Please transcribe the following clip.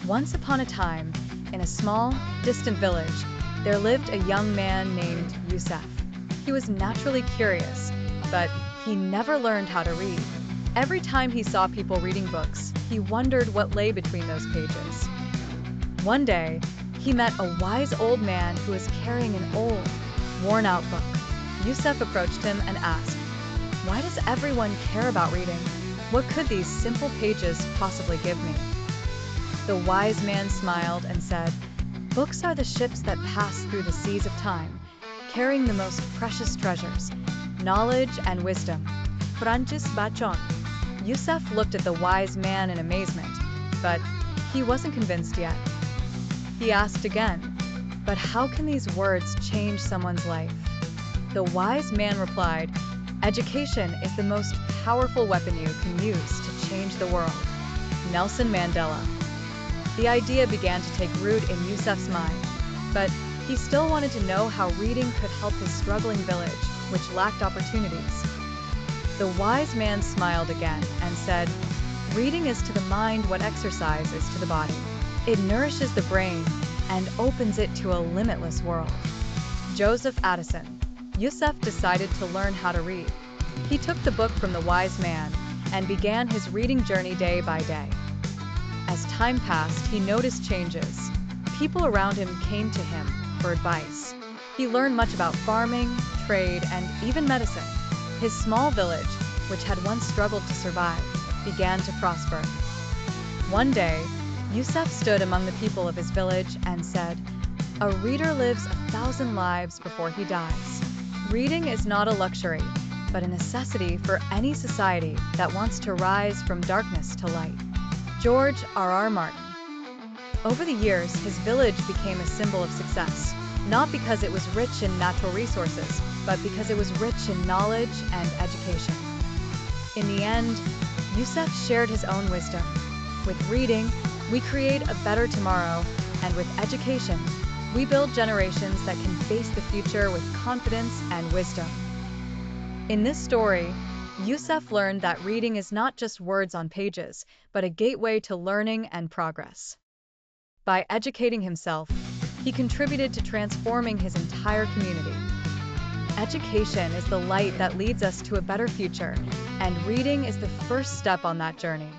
Once upon a time, in a small, distant village, there lived a young man named Youssef. He was naturally curious, but he never learned how to read. Every time he saw people reading books, he wondered what lay between those pages. One day, he met a wise old man who was carrying an old, worn-out book. Youssef approached him and asked, "Why does everyone care about reading? What could these simple pages possibly give me?" The wise man smiled and said, "Books are the ships that pass through the seas of time, carrying the most precious treasures, knowledge and wisdom." Francis Bachon. Youssef looked at the wise man in amazement, but he wasn't convinced yet. He asked again, "But how can these words change someone's life?" The wise man replied, "Education is the most powerful weapon you can use to change the world." Nelson Mandela. The idea began to take root in Youssef's mind, but he still wanted to know how reading could help his struggling village, which lacked opportunities. The wise man smiled again and said, "Reading is to the mind what exercise is to the body. It nourishes the brain and opens it to a limitless world." Joseph Addison. Youssef decided to learn how to read. He took the book from the wise man and began his reading journey day by day. As time passed, he noticed changes. People around him came to him for advice. He learned much about farming, trade, and even medicine. His small village, which had once struggled to survive, began to prosper. One day, Youssef stood among the people of his village and said, "A reader lives 1,000 lives before he dies." Reading is not a luxury, but a necessity for any society that wants to rise from darkness to light. George R.R. Martin. Over the years, his village became a symbol of success, not because it was rich in natural resources, but because it was rich in knowledge and education. In the end, Youssef shared his own wisdom. With reading, we create a better tomorrow, and with education, we build generations that can face the future with confidence and wisdom. In this story, Youssef learned that reading is not just words on pages, but a gateway to learning and progress. By educating himself, he contributed to transforming his entire community. Education is the light that leads us to a better future, and reading is the first step on that journey.